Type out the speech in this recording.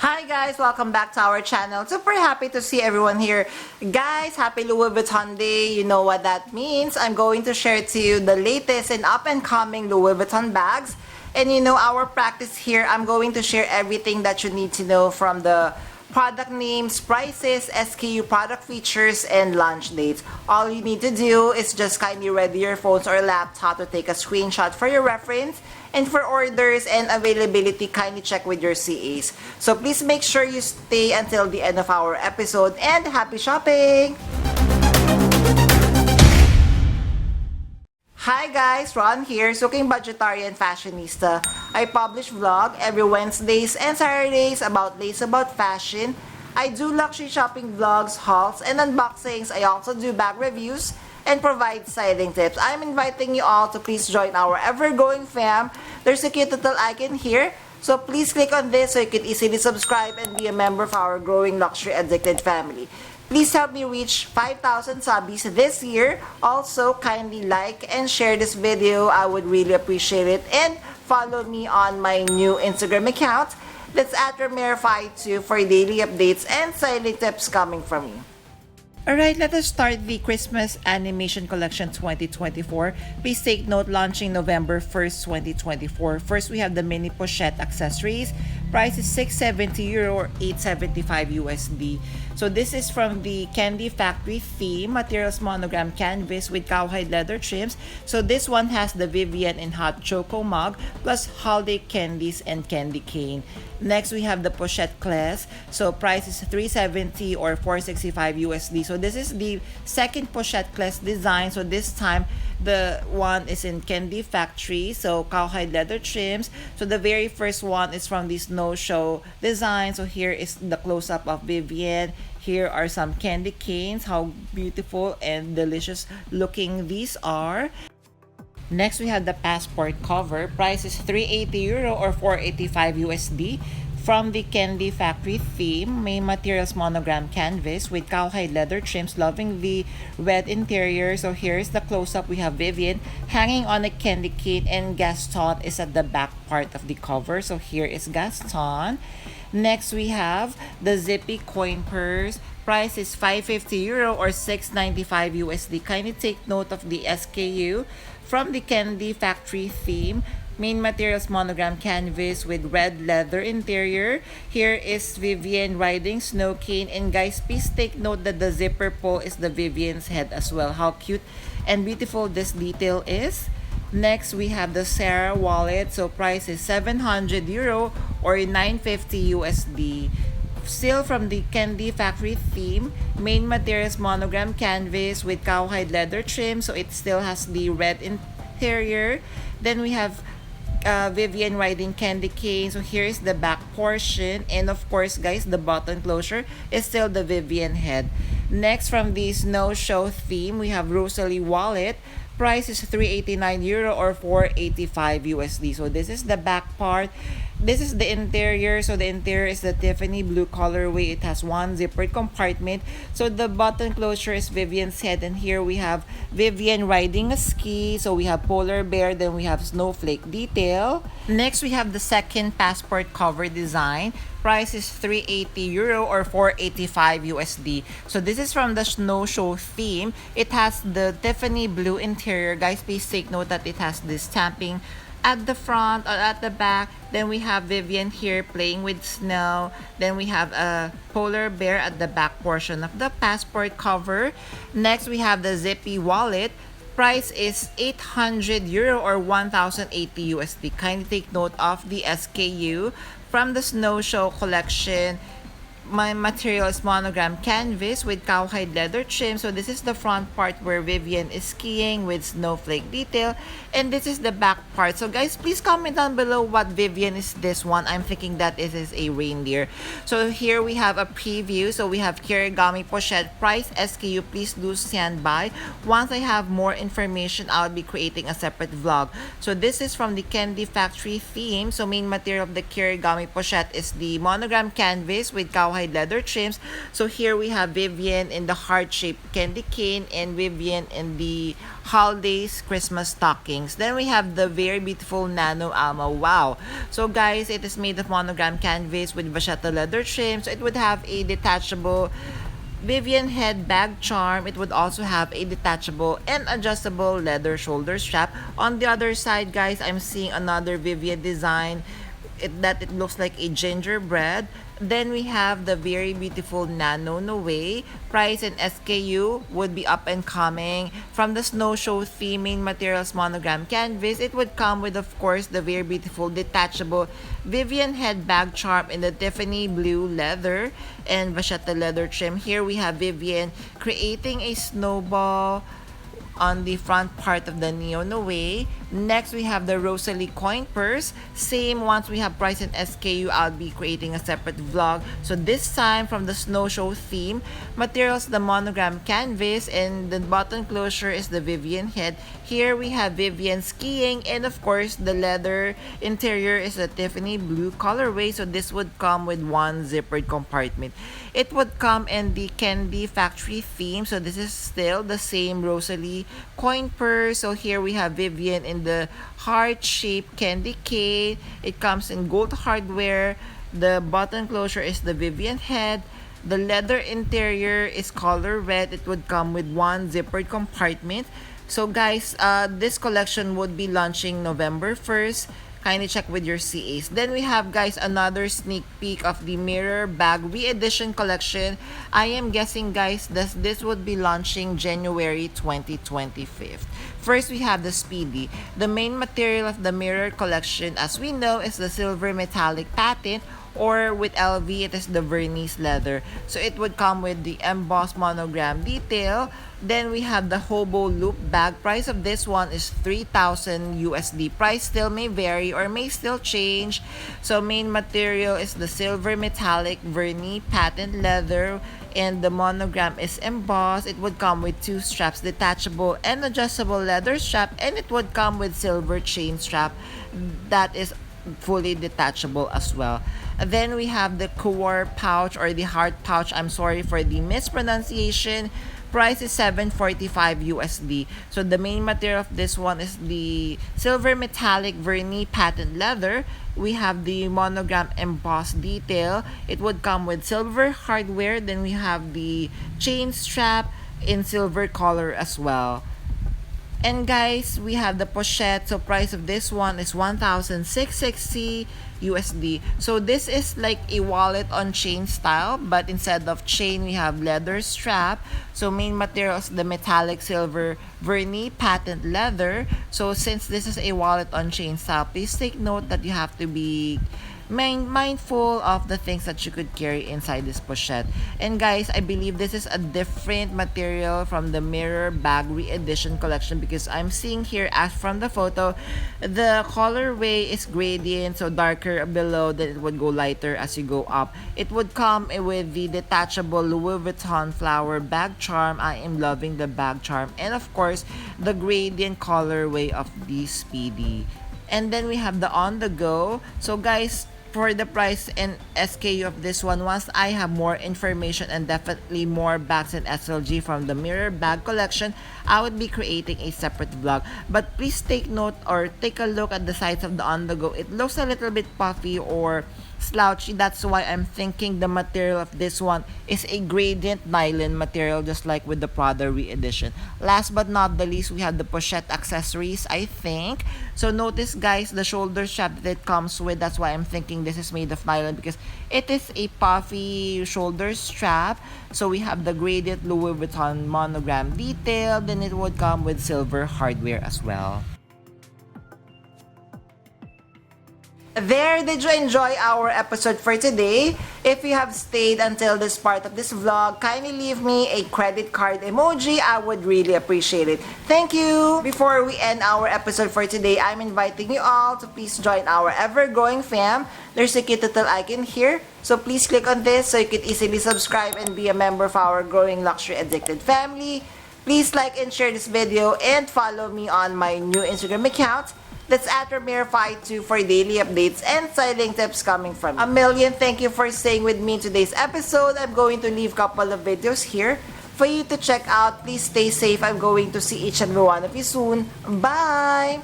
Hi guys, welcome back to our channel. Super happy to see everyone here. Guys, happy Louis Vuitton Day. You know what that means. I'm going to share to you the latest and up-and-coming Louis Vuitton bags. And you know our practice here, I'm going to share everything that you need to know from the product names, prices, SKU, product features, and launch dates. All you need to do is just kindly ready your phones or laptop to take a screenshot for your reference. And for orders and availability, kindly check with your CAs. So please make sure you stay until the end of our episode, and happy shopping! Hi guys, Ron here, Suking Budgetarian Fashionista. I publish vlog every Wednesdays and Saturdays about fashion. I do luxury shopping vlogs, hauls, and unboxings. I also do bag reviews and provide styling tips. I'm inviting you all to please join our ever-growing fam. There's a cute little icon here, so please click on this so you can easily subscribe and be a member of our growing luxury addicted family. Please help me reach 5,000 subbies this year. Also, kindly like and share this video. I would really appreciate it. And follow me on my new Instagram account. That's at Romerify2 for daily updates and styling tips coming from me. Alright, let us start the Christmas Animation Collection 2024. Please take note, launching November 1st, 2024. First, we have the mini pochette accessories. Price is €670 or $875 USD. So this is from the Candy Factory theme, materials monogram canvas with cowhide leather trims. So this one has the Vivienne and Hot Choco mug plus holiday candies and candy cane. Next, we have the Pochette Cles. So price is $370 or $465 USD. So this is the second Pochette Cles design. So this time, the one is in Candy Factory. So cowhide leather trims. So the very first one is from the Snow Show design. So here is the close-up of Vivienne. Here are some candy canes. How beautiful and delicious looking these are. Next, we have the passport cover. Price is €380 or $485 USD. From the Candy Factory theme, main materials monogram canvas with cowhide leather trims, loving the red interior. So here's the close-up. We have Vivienne hanging on a candy cane, and Gaston is at the back part of the cover. So here is Gaston. Next, we have the zippy coin purse. Price is €550 or $695 USD. Kindly take note of the SKU. From the Candy Factory theme, main materials monogram canvas with red leather interior. Here is Vivienne riding snow cane. And guys, please take note that the zipper pull is the Vivienne's head as well. How cute and beautiful this detail is. Next, we have the Sarah wallet. So price is €700 or $950 USD. Still from the Candy Factory theme, main materials monogram canvas with cowhide leather trim. So it still has the red interior. Then we have Vivienne riding candy cane. So here is the back portion. And of course, guys, the button closure is still the Vivienne head. Next, from the Snow Show theme, we have Rosalie wallet. Price is €389 or $485 USD. So this is the back part. This is the interior. So the interior is the Tiffany blue colorway. It has one zippered compartment. So the button closure is Vivienne's head. And here we have Vivienne riding a ski. So we have polar bear. Then we have snowflake detail. Next, we have the second passport cover design. Price is €380 or $485 USD. So this is from the Snow Show theme. It has the Tiffany blue interior. Guys, please take note that it has this stamping at the front or at the back. Then we have Vivienne here playing with snow. Then we have a polar bear at the back portion of the passport cover. Next, we have the zippy wallet. Price is €800 or $1,080 USD. Kindly take note of the SKU. From the Snow Show collection, my material is monogram canvas with cowhide leather trim. So this is the front part where Vivienne is skiing with snowflake detail, and this is the back part. So guys, please comment down below what Vivienne is this one. I'm thinking that it is a reindeer. So here we have a preview. So we have Kirigami Pochette price SKU. Please do stand by. Once I have more information, I'll be creating a separate vlog. So this is from the Candy Factory theme. So main material of the Kirigami Pochette is the monogram canvas with cowhide cowhide leather trims. So here we have Vivian in the heart-shaped candy cane and Vivian in the holidays Christmas stockings. Then we have the very beautiful Nano Alma. Wow! So guys, it is made of monogram canvas with vachetta leather trim. So it would have a detachable Vivian head bag charm. It would also have a detachable and adjustable leather shoulder strap. On the other side, guys, I'm seeing another Vivian design that it looks like a gingerbread. Then we have the very beautiful Nano No Way. Price and SKU would be up and coming. From the snow show theme, main materials monogram canvas. It would come with, of course, the very beautiful detachable Vivian head bag charm in the Tiffany blue leather and vachetta leather trim. Here we have Vivian creating a snowball on the front part of the Neo No Way. Next, we have the Rosalie coin purse. Same, once we have price and SKU, I'll be creating a separate vlog. So this time, from the snow show theme, materials the monogram canvas, and the button closure is the Vivian head. Here we have Vivian skiing, and of course, the leather interior is a Tiffany blue colorway. So this would come with one zippered compartment. It would come in the candy factory theme. So this is still the same Rosalie coin purse. So here we have Vivian in the heart-shaped candy cane. It comes in gold hardware. The button closure is the Vivian head. The leather interior is color red. It would come with one zippered compartment. So guys, this collection would be launching November 1st. Kindly check with your CAs. Then we have, guys, another sneak peek of the mirror bag re-edition collection. I am guessing, guys, this would be launching January 2025. First, we have the Speedy. The main material of the mirror collection, as we know, is the silver metallic patent, or with LV, it is the Vernise leather. So it would come with the embossed monogram detail. Then we have the hobo loop bag. Price of this one is 3,000 USD. Price still may vary or may still change. So main material is the silver metallic Vernise patent leather, and the monogram is embossed. It would come with two straps, detachable and adjustable leather strap, and it would come with silver chain strap that is fully detachable as well. Then we have the core pouch, or the heart pouch. I'm sorry for the mispronunciation. Price is 745 USD. So the main material of this one is the silver metallic Vernise patent leather. We have the monogram embossed detail. It would come with silver hardware. Then we have the chain strap in silver color as well. And guys, we have the pochette. So price of this one is 1,660 USD. So this is like a wallet on chain style, but instead of chain, we have leather strap. So main materials, the metallic silver Vernise patent leather. So since this is a wallet on chain style, please take note that you have to be mindful of the things that you could carry inside this pochette. And guys, I believe this is a different material from the mirror bag re-edition collection, because I'm seeing here, as from the photo, the colorway is gradient, so darker below, then it would go lighter as you go up. It would come with the detachable Louis Vuitton flower bag charm. I am loving the bag charm, and of course the gradient colorway of the Speedy. And then we have the on the go. So guys, for the price and SKU of this one, once I have more information and definitely more bags and SLG from the mirror bag collection, I would be creating a separate vlog. But please take note or take a look at the sides of the on the go. It looks a little bit puffy or slouchy. That's why I'm thinking the material of this one is a gradient nylon material, just like with the Prada re-edition. Last but not the least, we have the pochette accessories, I think. So notice, guys, the shoulder strap that it comes with. That's why I'm thinking this is made of nylon, because it is a puffy shoulder strap. So we have the gradient Louis Vuitton monogram detail. Then it would come with silver hardware as well. There, did you enjoy our episode for today? If you have stayed until this part of this vlog, kindly leave me a credit card emoji. I would really appreciate it. Thank you! Before we end our episode for today, I'm inviting you all to please join our ever-growing fam. There's a cute little icon here, so please click on this so you can easily subscribe and be a member of our growing luxury addicted family. Please like and share this video and follow me on my new Instagram account. That's at Ramir52 for daily updates and styling tips coming from me. A million thank you for staying with me in today's episode. I'm going to leave a couple of videos here for you to check out. Please stay safe. I'm going to see each and every one of you soon. Bye!